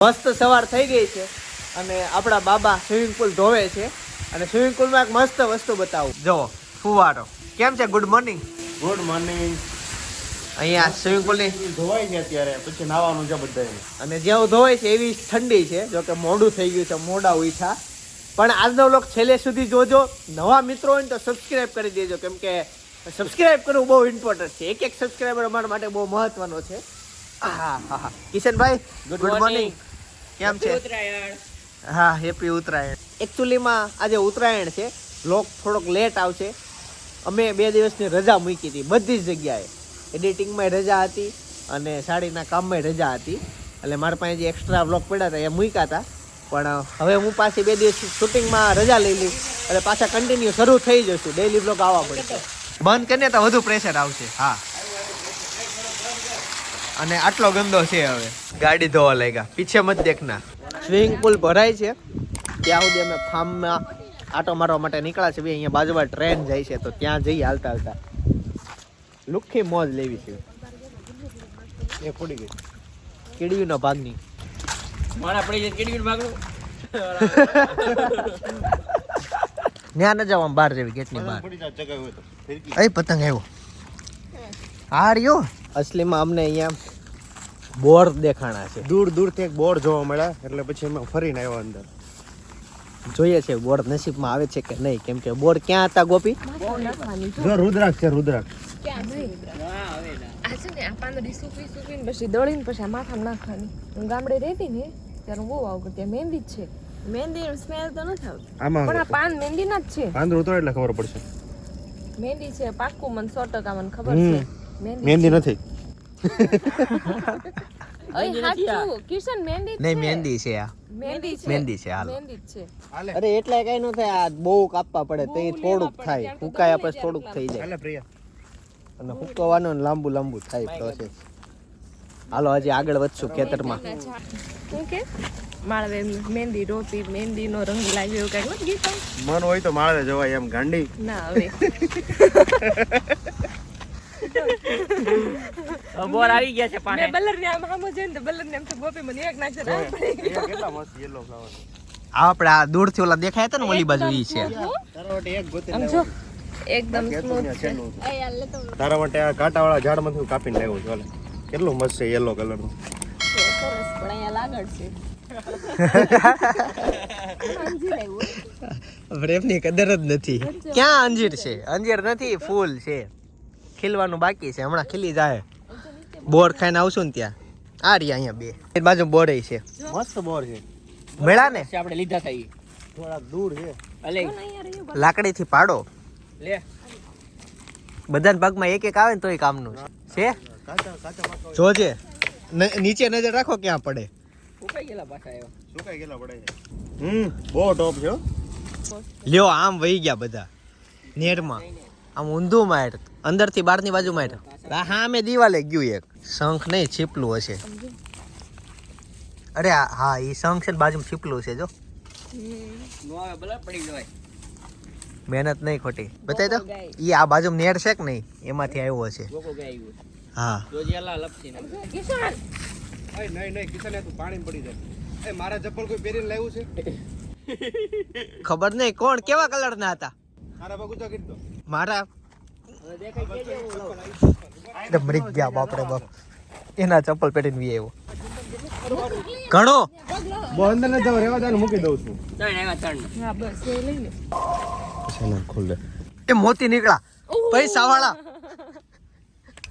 મસ્ત સવાર થઈ ગઈ છે અને આપણા બાબા સ્વિમિંગ પુલ ધોવે છે અને સ્વિમિંગ પુલમાં એક મસ્ત વસ્તુ બતાવું. જો ફુવારો કેમ છે. Good morning. Good morning. અહીંયા સ્વિમિંગ પુલની ધોવાય છે અત્યારે, પછી નાવાનું છે બધાને. અને જ્યાં ધોવાય છે એવી ઠંડી છે. જો કે મોડું થઈ ગયું છે, મોડા ઉઠ્યા. પણ આજનો વ્લોગ છેલ્લે સુધી જોજો. નવા મિત્રો હોય ને તો સબસ્ક્રાઇબ કરી દેજો, કેમ કે સબસ્ક્રાઇબ કરવું બહુ ઇમ્પોર્ટન્ટ છે. એક સબસ્ક્રાઇબર અમારા માટે બહુ મહત્વનો છે. હા હા હા. Kishanbhai good morning. કેમ છે? હા, હેપી ઉત્તરાયણ. એકચ્યુઅલીમાં આજે ઉત્તરાયણ છે. વ્લોગ થોડોક લેટ આવશે. અમે 2 દિવસની રજા મૂકી હતી બધી જ જગ્યાએ. એડિટિંગમાં રજા હતી અને સાડીના કામમાં રજા હતી. એટલે મારા પાસે જે એક્સ્ટ્રા વ્લોગ પડ્યા હતા એ મૂક્યા હતા. પણ હવે હું પાછી 2 દિવસ શૂટિંગમાં રજા લઈ લઈ એટલે પાછા કન્ટિન્યુ શરૂ થઈ જશું. ડેઈલી વ્લોગ આવવા પડશે. બંધ કરીને તો વધુ પ્રેશર આવશે. હા, અને આટલો ગંદો છે. હવે ગાડી ધોવા લાગ્યા. પીછે મત દેખના. સ્વિમિંગ પુલ ભરાય છે ત્યાં સુધી અમે ફાર્મમાં આટો મારવા માટે નીકળ્યા છે. અહીંયા બાજુમાં ટ્રેન જાય છે તો ત્યાં જઈએ હાલતા હાલતા. લુખ્ખી મોજ લેવી છે. એ પડી ગઈ કીડીના ભાગની. મારા પડી જાય કીડીનો ભાગનો. ન્યા ન જાવ, આમ બહાર જેવી ગેટની બહાર. એ પતંગ આવ્યો. હા રહ્યો. અસલીમાં અમને અહીંયા બોર્ડ દેખાણા છે. દૂર દૂરથી એક બોર્ડ જોવા મળ્યા, એટલે પછી અમે ફરીને આવ્યા અંદર. જોઈએ છે બોર્ડ નસીબમાં આવે છે કે નહીં, કેમ કે બોર્ડ ક્યાં હતા ગોપી? જો રુદ્રાક્ષ છે, રુદ્રાક્ષ. આ પાંદડી સૂકવીને પછી દળીને પછી આ માથામાં નાખવાની. હું ગામડે રહેતી ને ત્યારે હું બહુ આવું કરતી. મહેંદી જ છે. મહેંદી સ્મેલ તો નથી આવતી, આમાં પણ આ પાન મહેંદીના જ છે. પાંદડું ઉતરે એટલે ખબર પડશે. મહેંદી છે પાક્કું, મને 100% મને ખબર છે. મહેંદી નથી. અય હાચું કિશન મહેંદી નહીં, મહેંદી છે. આ મહેંદી છે. મહેંદી છે. હાલ. મહેંદી જ છે. અરે એટલે કઈ ન થાય. આ બહુ કાપવા પડે તો થોડુંક થાય. હુકાયા પછી થોડુંક થઈ જાય. હાલે પ્રિયા. અને હુકવવાનું ને લાંબુ લાંબુ થાય પ્રોસેસ. હાલો હજી આગળ વધશું ખેતરમાં. શું કે માળવે મહેંદી રોપી, મહેંદીનો રંગ લાગ્યો એવું કાંઈક નથી ગીત? મન હોય તો માળે જવાય એમ ગાંડી. ના હવે બોર આવી ગયા છે મેં પાણી. બલ્લરને આમ સામો જોઈને તો બલ્લરને એમ તો ગોપી મને એક નાખશે રામ પડી ગઈ. કેટલા મસ્ત યેલો ફ્લાવર. આપણે આ દૂરથી ઓલા દેખાય હતા ને ઓલી બાજુ ઈ છે. તારા માટે એક ગોતી આમ જો એકદમ સ્મૂથ છે. તારા માટે આ કાંટાવાળા ઝાડમાંથી હું કાપીને લાવ્યો છું. હાલે. કેટલું મસ્ત છે યેલો કલરનું. સરસ, પણ અહીંયા લાગડ છે. પ્રેમની કદર જ નથી. ક્યાં અંજીર છે? અંજીર નથી, ફૂલ છે. ખીલવાનું બાકી છે, હમણાં ખીલી જાય. બોર ખાઈને આવશું ને ત્યાં. આ રહ્યા અહીંયા 2 એ બાજુ બોર છે. મસ્ત બોર છે. મેળા ને આપણે લીધા થઈ. થોડા દૂર છે. અલે લાકડીથી પાડો. લે બધાના ભાગમાં એક એક આવે ને તોય કામનું છે. કાચા કાચા પાકા જોજે નીચે નજર રાખો ક્યાં પડે. ઉકાઈ ગયેલા પાછા આવ્યા. સુકાઈ ગયેલા પડે છે. બહુ ટોપ છે હો. લ્યો આમ વહી ગયા બધા નેરમાં. આમ ઊંધું માર, અંદરથી બહારની બાજુ માર. હા મેં દિવાલે ગયું એક. શંખ નહીં, છીપલું હશે. અરે હા ઈ શંખ છે ને બાજુમાં છીપલું છે. જો નો આવે ભલે પડી જવાય. મહેનત નહીં ખોટી. બતાવી દો. ઈ આ બાજુ નેર છે કે નહીં એમાંથી આવ્યો હશે. ગોકો ગયા આવ્યું. હા જો જેલા લપસી ને. કિશન નહીં કિશન તું પાણી પડી જાય. એ મારા ચપ્પલ કોઈ પહેરીને લાવ્યું છે? ખબર નહીં કોણ કેવા કલર ના હતા. મારા પગ ઊંચા કરી દો. મારા દેખાય કે જેવું મરી ગયા બાપરે બાપ. એના ચપ્પલ પહેરીને વી આવ્યો. ઘણો બહુ અંદર ન જાવ, રેવા દે, મૂકી દઉં છું. ત્રણ આવ્યા ત્રણ. હા બસ એ લઈ લે. છે ખોલે. એ મોતી નીકળ્યા પૈસા વાળા.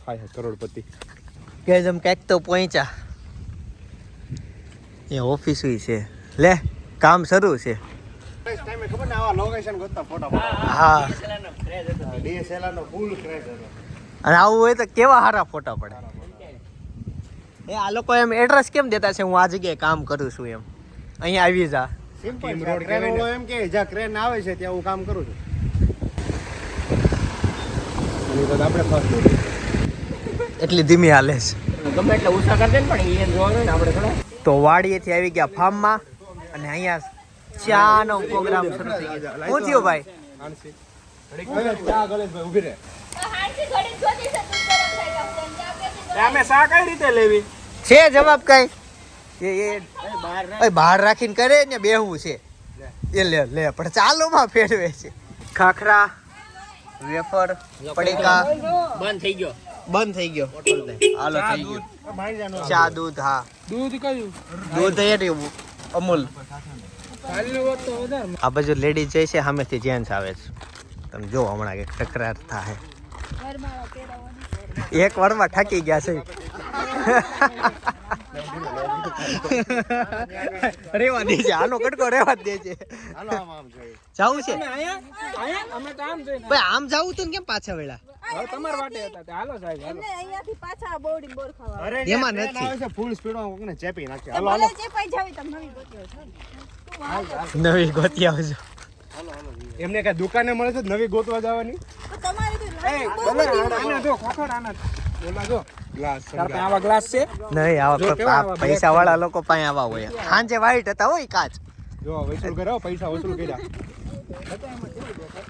હાય કરોડપતિ. કે જેમ કઈક તો પહોંચ્યા. એ ઓફિસ છે. લે કામ શરૂ છે. ટાઈમે ખબર ને આવા લોકેશન ગોતતા ફોટા હા DSLR નો ફૂલ ક્રેઝ હતો. અને આવું હોય તો કેવા સારા ફોટા પડે. એ આ લોકો એમ એડ્રેસ કેમ દેતા છે હું આ જગ્યાએ કામ કરું છું એમ. અહીંયા આવી જા. સિમ્પલ રોડ કહેવાય. એમ કે જ્યાં ક્રેન આવે છે ત્યાં હું કામ કરું છું. અને તો આપણે ફર્સ્ટ એટલી ધીમી હાલે છે. ગમે એટલે ઉષા કરી દે ને, પણ એ જોવાનું ને આપણે થોડા. તો વાડીએથી આવી ગયા ફાર્મમાં અને અહીંયા ચાનો પ્રોગ્રામ શરૂ થઈ ગયો. શું થયું ભાઈ? ચા ગણેશભાઈ ઊભી રહે. અમે શા કઈ રીતે લેવી? છે જવાબ કઈ? એ બહાર રાખીને કરે ને બેહવું છે એ લે પણ ચાલુમાં ફેરવે છે. ખાખરા વેફર પડીકા બંધ થઈ ગયો. હાલો થઈ ગયું. ચા દૂધ હા દૂધ કયું દૂધ એ રહ્યું અમૂલ. આ બાજુ લેડીઝ જાય છે સામેથી જેન્ટ્સ આવે છે. તમે જો હમણાં એક તકરાર થાય. એક વારમાં ઠાકી ગયા છે. રેવા દે છે આનો કટકો રેવા દે છે. જાવું છે અમે તો આમ જોઈને ભાઈ આમ જાવું તું ને કેમ પાછા વેળા હવે તમારા વાટે હતા તે હાલો સાહેબ હાલો અહીંયાથી પાછા બોડી બોર ખાવા અરે એમાં ટ્રેન નથી. આવે છે ફૂલ સ્પીડમાં કોકને ચેપી નાખે. હાલો હાલો જે પાઈ જાવી તમે નવી ગોત્યો છો નવી ગોતી આવજો. એમને કઈ દુકાને મળે છે નવી ગોતવા જવાની. તો તમારે તો ભલે આના જો ખોખર આના ઓલા જો ગ્લાસ તાર પાસે આવા ગ્લાસ છે નહીં આવા પૈસા વાળા લોકો પાસે આવા હોય. સાંજે વાઈટ હતા હોય કાચ. જો વસૂલ કર્યો પૈસા વસૂલ કર્યા.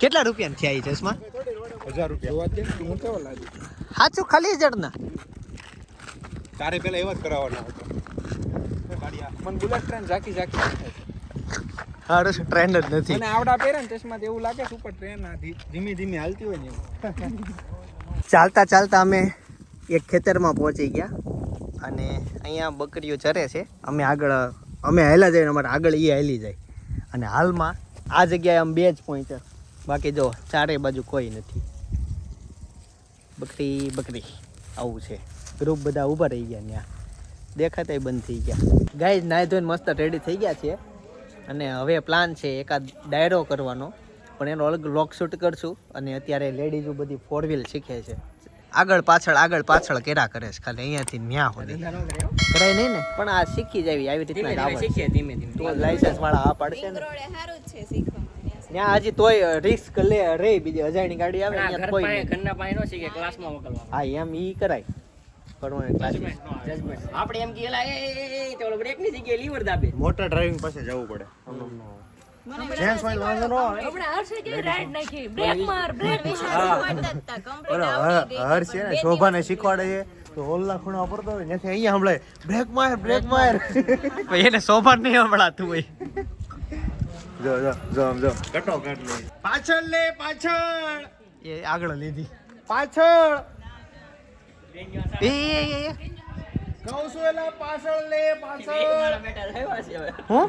કેટલા રૂપિયા થયા એ ચશ્મા? 1000 રૂપિયા. જોવા દે હું કેવો લાગે સાચું ખાલી જડના તારે પેલા એવા જ કરાવવાના હતો. કાઢિયા. મને બુલેટ ટ્રેન ઝાકી હારું ટ્રેન્ડ જ નથી. મને આવડા પહેરે ને ચશ્મા એવું લાગે છે ઉપર ટ્રેન આ ધીમી ધીમી હાલતી હોય ને એવું. ચાલતા ચાલતા અમે એક ખેતરમાં પહોંચી ગયા અને અહીંયા બકરીઓ ચરે છે. અમે હાલ્યા જઈએ અમારે આગળ એ હાલી જાય અને હાલમાં આ જગ્યાએ આમ 2 જ પહોંચ્યા. બાકી જો ચારે બાજુ કોઈ નથી. બકરી આવું છે. ગ્રુપ બધા ઊભા રહી ગયા ત્યાં દેખાતાય બંધ થઈ ગયા. ગાઈઝ નાહી ધોઈને મસ્ત રેડી થઈ ગયા છે અને હવે પ્લાન છે એકાદ ડાયરો કરવાનો પણ એનો અલગ લોક શૂટ કરશું. અને અત્યારે લેડીઝો બધી 4 વ્હીલ શીખે છે. આગળ પાછળ કેરા કરે છે ખાલી અહીંયાથી ન્યા સુધી કરાય નહીં ને પણ આ શીખી જાય આવી ધીમે રીતના ધીમે શીખીએ ધીમે ધીમે. તો લાયસન્સ વાળા આ પાડશે ને રોડે સારું જ છે શીખવામાં ત્યાં હજી તોય રિસ્ક લે રે બીજી અજાણી ગાડી આવે ના, ત્યાં ઘર કોઈ પાસે નહીં. ઘરના પાસે નો શીખે ક્લાસમાં મોકલવા. હા એમ ઈ કરાય પણ Judgment. આપણે એમ કહેલા એ તો ઓલો બ્રેક ની જગ્યાએ લીવર દાબે. મોટા ડ્રાઇવિંગ પાસે જવું પડે. જેન્ટ્સ હોય વાંધો ન આવે. આપણે હર્ષે કેવી રાઈડ નાખી બ્રેક માર ઓલો હર છે ને શોભાને શીખવાડે છે તો હોલના ખૂણા પડતો હોય ત્યાંથી અહીંયા સંભળાય બ્રેક માર પછી એને સોભાન નહીં સંભળાતું હોય. જો કટો કટ લે પાછળ એ આગળ લીધી પાછળ એ કહું છું એલા પાછળ લે મારા બેટા થયા છે હવે. હું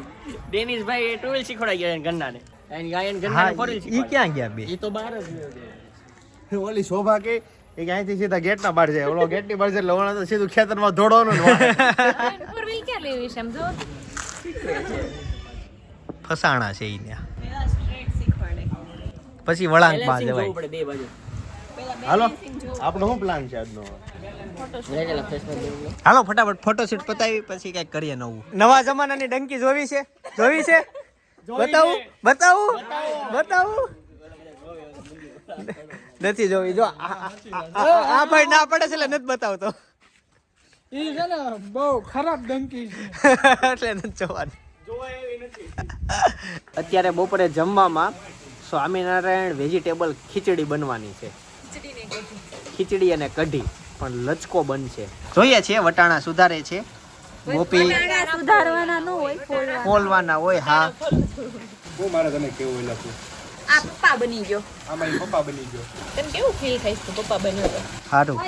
ડેનિશભાઈ ટુ વ્હીલ શીખવાડી ગયા એને ઘરનાને. એની ગાયન હા ઘરનાને ફોર વ્હીલ ઈ શીખવાડી. ક્યાં ગયા બે? ઈ તો બહાર જ ગયો. ઓલી શોભા કે અહીંથી સીધા ગેટના બહાર જાય ઓલો ગેટની બહાર જાય એટલે ઓલા તો સીધું ખેતરમાં દોડવાનું ને વાળે. ફોર વ્હીલ ક્યાં લેવી છે એમ જો ફસાણા છે ઈ ત્યાં. પેલા સ્ટ્રેટ શીખવાડે પછી વળાંક માં Balancing જવાય. જોવું પડે બે બાજુ. હાલો આપણો શું પ્લાન છે આજનો લેજેલા ફેસમાં જોવું લો. હાલો ફટાફટ ફોટોશૂટ પતાવી પછી કઈક કરીએ નવું. નવા જમાનાની ડંકી જોવી છે બતાવું નથી જોવી. જો આ ભાઈ ના પડે છે એટલે નથી બતાવતો ઈ છે ને બહુ ખરાબ ધમકી છે એટલે નથી જોવાનું. અત્યારે બપોરે જમવામાં સ્વામિનારાયણ વેજીટેબલ ખીચડી બનવાની છે. ખીચડી અને કઢી પણ લચકો બનશે. જોઈએ છે વટાણા સુધારે છે. ગોપી સુધારવાના ન હોય ફોલવાના હોય. હા હું મારે તને કેવું એટલે તું આ પપ્પા બની ગયો આમાં ઈ પપ્પા બની ગયો તને કેવું ફીલ થાય છે પપ્પા બન્યો તો સારું.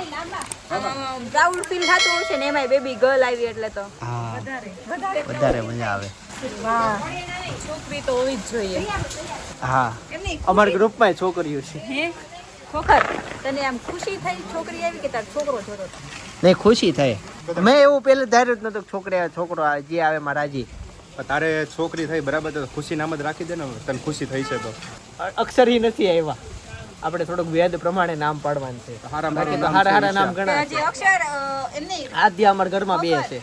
પ્રાઉડ ફીલ થતું હશે ને એમાંય બેબી ગર્લ આવી એટલે તો હા વધારે મજા આવે. વાહ છોકરી તો હોવી જ જોઈએ હા અમારા ગ્રુપમાં છોકરીઓ છે. હે ખોખર તને આમ ખુશી થઈ છોકરી આવી કે તાર છોકરો જોતો હતો? નહીં ખુશી થાય. મેં એવું પેલે ધાર્યું જ નતું છોકરી આવે છોકરો આવે જે આવે માં રાજી. પણ તારે છોકરી થઈ બરાબર તો ખુશી નામ જ રાખી દે ને તને ખુશી થઈ છે તો અક્ષર ઈ નથી આવ્યા. આપણે થોડુંક વેદ પ્રમાણે નામ પાડવાનું છે. બાકી તો હારા નામ ઘણા છે. જે અક્ષર એમને આદ્ય અમારા ઘરમાં બે છે.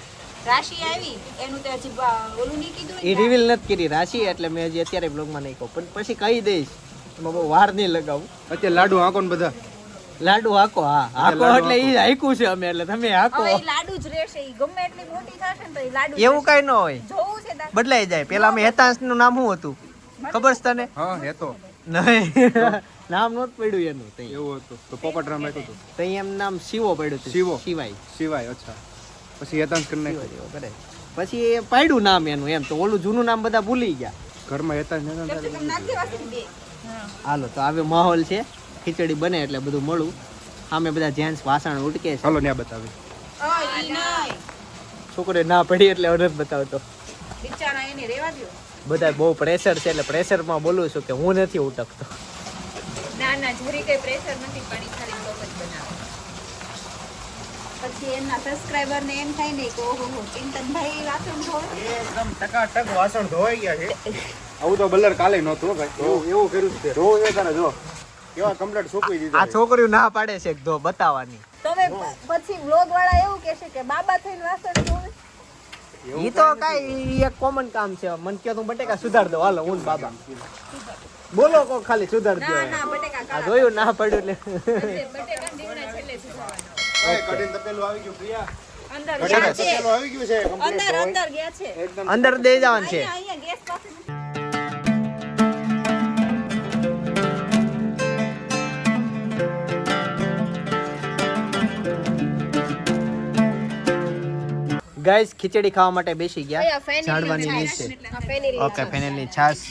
રાશિ આવી એનું તે હજી ઓલું નહીં કીધું એ રિવીલ નથી કરી રાશિ એટલે મેં હજી અત્યારે બ્લોગમાં નહીં કહું પણ પછી કહી દઈશ. એમાં બહુ વાર નહીં લગાવું. અત્યારે લાડુ આંકો ને બધા લાડુ હાકો. હા હાકો એટલે ઈ હાઈકું છે અમે એટલે તમે હાકો. હવે ઈ લાડુ જ રહેશે ઈ ગમે એટલી મોટી થશે ને તો ઈ લાડુ એવું કઈ ન હોય જોવું છે તાર બદલાઈ જાય. પેલા અમે હેતાંશ નું નામ શું હતું ખબર છે તને? હા હે તો નહીં નામ નહોતું પડ્યું એનું તઈ. એવું હતું તો પોપટ રામ આપ્યું હતું તઈ એમ નામ શિવો પડ્યું હતું. શિવો. શિવાય સિવાય અચ્છા પછી હેતાંશ કરી નાખ્યું શિવો કરે. પછી એ પાડ્યું નામ એનું એમ, તો ઓલું જૂનું નામ બધા ભૂલી ગયા. ઘરમાં હતા ને હાલો તો આવે માહોલ છે, ખીચડી બને એટલે બધું મળું. સામે બધા જેન્ટ્સ વાસણ ઉટકે છે. ચાલો ત્યાં બતાવી. છોકરે ના પડી એટલે ઓર્ડર બતાવતો. બધા બહુ પ્રેશર છે એટલે પ્રેશરમાં બોલું છું કે હું નથી ઉટકતો. ના જરી કઈ પ્રેશર નથી, પાણી ખાલી તો જ બનાવે. પછી એમના સબસ્ક્રાઇબર ને એમ થાય ને કે ઓહો ચિંતનભાઈ વાસણ ધોવે. એકદમ ટકાટક વાસણ ધોવાઈ ગયા છે. આવું તો બલ્લર કાલે નહોતું હો ભાઈ. એવું કર્યું છે. ધોવું છે તને જો કેવા કમ્પ્લીટ સૂકવી દીધા આ છોકરીઓ ના પાડે છે એક ધો બતાવવાની. તમે પછી વ્લોગ વાળા એવું કહેશે કે બાબા થઈને વાસણ ધોવે. ઈ તો કાઈ એક કોમન કામ છે. મન કે તું બટેકા સુધાર દો, હાલો હું ને બાબા બોલો કો ખાલી સુધાર દો. આ જોયું ના પડ્યું એટલે બટેકા દીવડા છેલ્લે સુધારવાના. ઓય કઢીને તપેલું આવી ગયું પ્રિયા. અંદર કઢીને તપેલું આવી ગયું છે અંદર કમ્પ્લીટ. અંદર ગયા છે. અંદર દઈ જવાનું છે. અહીંયા ગેસ પાસે ગાઈસ ખીચડી ખાવા માટે બેસી ગયા. કયા ફેનિલ ઝાડવાની ની નીચે. આ ફેનિલ ની ઓકે ફેનલની છાશ.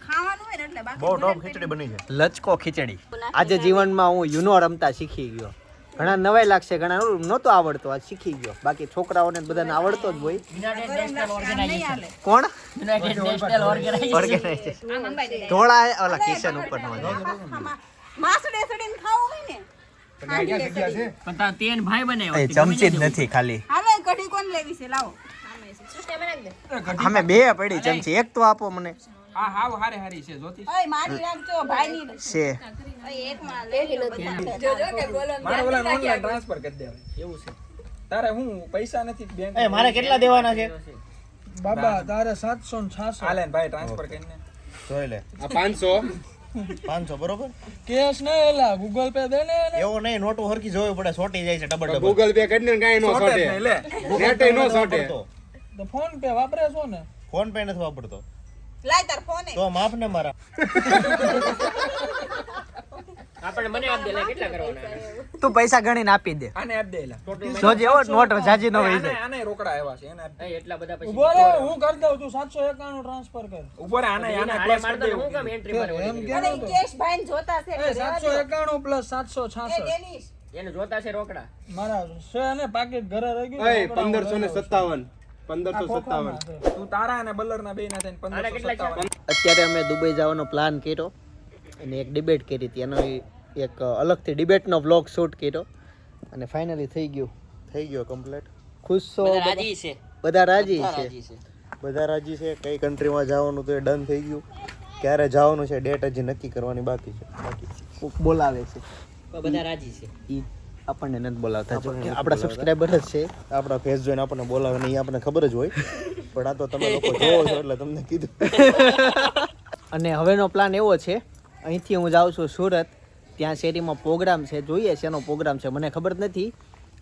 ખાવાનું હોય ને એટલે બાકી બહુ ટોપ ખીચડી બની છે. લચકો ખીચડી. આજે જીવનમાં હું યુનો રમતા શીખી ગયો. ઘણા નવાઈ લાગશે, ઘણા નહોતો આવડતો, આજ શીખી ગયો. બાકી છોકરાઓને બધાને આવડતો જ હોય. કોણ ઓર્ગેનાઇઝેશન થોડા ઓલા કિચન ઉપર નો માસડે સડીને ખાવું હોય ને પણ તાર તેન ભાઈ બનાવ્યો. ચમચી જ નથી ખાલી. હવે કઢી કોણ લેવી છે લાવો. અમે બે પડી ચમચી, એક તો આપો મને. આ હાવ હારી છે જોતી. ઓય મારી રાખજો ભાઈની છે ઓય એક માં લેવી લો જોજો કે બોલો મારે ઓલા ઓનલાઈન ટ્રાન્સફર કરી દેવાય. એવું છે. તારે હું પૈસા નથી બેંક. એ મારે કેટલા દેવાના છે? બાબા તારે 700 હાલે ને ભાઈ ટ્રાન્સફર કરીને. જોઈ લે. આ 500 500 બરોબર. કેશ ને એલા ગૂગલ પે દે ને. એવો નહીં, નોટો હરકી જોવી પડે, સોટી જાય છે ડબલ ડબલ. ગૂગલ પે કરીને કાઈ નો સોટે. નેટ નો સોટે. તો ફોન પે વાપરે છો ને? ફોન પે નથી વાપરતો. લાય તાર ફોન તો માફ ને મારા. આપણે મને આપ દે લે, કેટલા કરવાના? તું પૈસા ગણીને આપી દે. આને આપ દે એલા. જોજે એવો નોટ જાજી ન હોય આને જાય. આને રોકડા આવ્યા છે એને આપ દે. એ એટલા બધા પછી ઉભો રે, હું કરી દઉં, તું 791 ટ્રાન્સફર કર. ઉપર આને આને હાલે પ્લસ મારતો કરી ને હું દે. કામ એન્ટ્રી મારે એમ ઓલી? કે અને કેશ ભાઈને જોતા છે એટલે રહેવા દો. 791 પ્લસ 766. ડેનિશ એને જોતા છે રોકડા. મારા છે ને પાકીટ ઘરે રહી ગયું. ઓય 1557 આ ખોખામાં 1557 છે. તું તારા અને બલ્લર ના બે ના થઈને આના કેટલા 1557. અત્યારે અમે દુબઈ જવાનો પ્લાન કર્યો અને એક ડિબેટ કરી હતી. એનો એક અલગથી ડિબેટનો વ્લોગ શૂટ કર્યો અને ફાઇનલી થઈ ગયું. થઈ ગયો કમ્પ્લીટ. ખુશ છો? બધા રાજી છે. બધા રાજી છે. બધા રાજી છે. કઈ કન્ટ્રીમાં જવાનું તો એ ડન થઈ ગયું. ક્યારે જવાનું છે ડેટ હજી નક્કી કરવાની બાકી છે. કોક બોલાવે છે. બધા રાજી છે. ઈ આપણને નથી બોલાવતા. જો કે આપણા સબસ્ક્રાઇબર જ છે. આપણા ફેસ જોઈને આપણને બોલાવે નહીં, આપણને ખબર જ હોય. પણ આ તો તમે લોકો જોવો છો એટલે તમને કીધું. અને હવેનો પ્લાન એવો છે, અહીંથી હું જાઉં છું સુરત. ત્યાં શેરીમાં પ્રોગ્રામ છે, જોઈએ છે એનો પ્રોગ્રામ છે, મને ખબર નથી.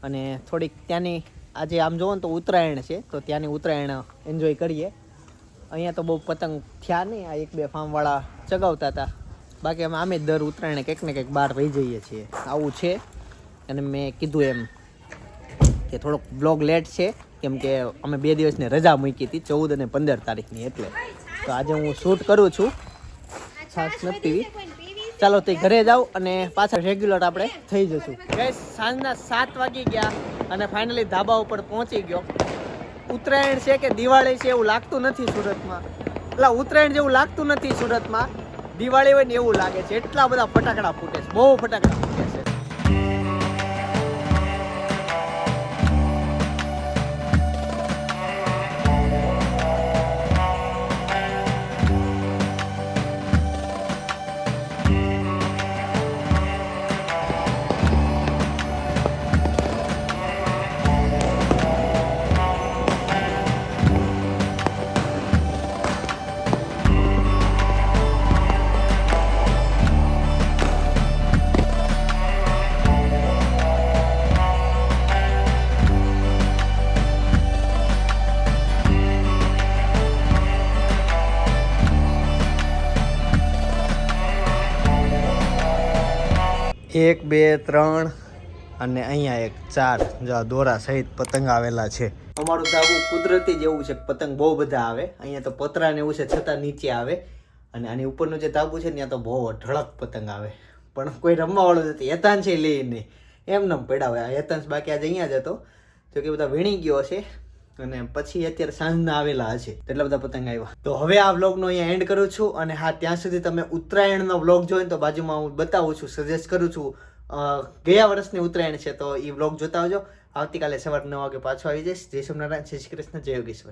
અને થોડીક ત્યાંની આજે આમ જોવો ને તો ઉત્તરાયણ છે, તો ત્યાંની ઉત્તરાયણ એન્જોય કરીએ. અહીંયા તો બહુ પતંગ થયા નહીં, આ એક બે ફાર્મવાળા ચગાવતા હતા. બાકી અમે આમે જ દર ઉત્તરાયણે કંઈક ને કંઈક બહાર રહી જઈએ છીએ. આવું છે. અને મેં કીધું એમ કે થોડોક બ્લોગ લેટ છે, કેમ કે અમે 2 દિવસની રજા મૂકી હતી, 14 અને 15 તારીખની. એટલે તો આજે હું શૂટ કરું છું. છાશ નથી પીવી. ચાલો તે ઘરે જાવ અને પાછા રેગ્યુલર આપણે થઈ જશું. ગાઈસ સાંજના 7 વાગી ગયા અને ફાઇનલી ધાબા ઉપર પહોંચી ગયો. ઉત્તરાયણ છે કે દિવાળી છે એવું લાગતું નથી સુરતમાં. એટલે ઉત્તરાયણ જેવું લાગતું નથી સુરતમાં. દિવાળી હોય ને એવું લાગે છે. એટલા બધા ફટાકડા ફૂટે છે, બહુ ફટાકડા ફૂટે છે. એક બે ત્રણ અને અહીંયા એક 4 જો આ દોરા સહિત પતંગ આવેલા છે. અમારું ધાબુ કુદરતી જેવું છે, પતંગ બહુ બધા આવે. અહીંયા તો પતરા ને એવું છે છતાં નીચે આવે. અને આની ઉપરનું જે ધાબુ છે ને ત્યાં તો બહુ ઢળક પતંગ આવે. પણ કોઈ રમવા વાળું નથી. હેતાન છે લઈ નહીં, એમને પડ્યા હોય. આ હેતાંશ બાકી આજે અહીંયા જ હતો, તો કે બધા વીણી ગયો છે. અને પછી અત્યારે સાંજના આવેલા હશે, એટલા બધા પતંગ આવ્યા. તો હવે આ વ્લોગનો અહીંયા એન્ડ કરું છું. અને હા, ત્યાં સુધી તમે ઉત્તરાયણનો વ્લોગ જોઈને તો બાજુમાં હું બતાવું છું, સજેસ્ટ કરું છું. ગયા વર્ષની ઉત્તરાયણ છે તો એ વ્લોગ જોતા આવજો. આવતીકાલે સવારે 9 વાગે પાછો આવી જઈશ. જય સોમનારાયણ, જય શ્રી કૃષ્ણ, જય યોગેશ્વર.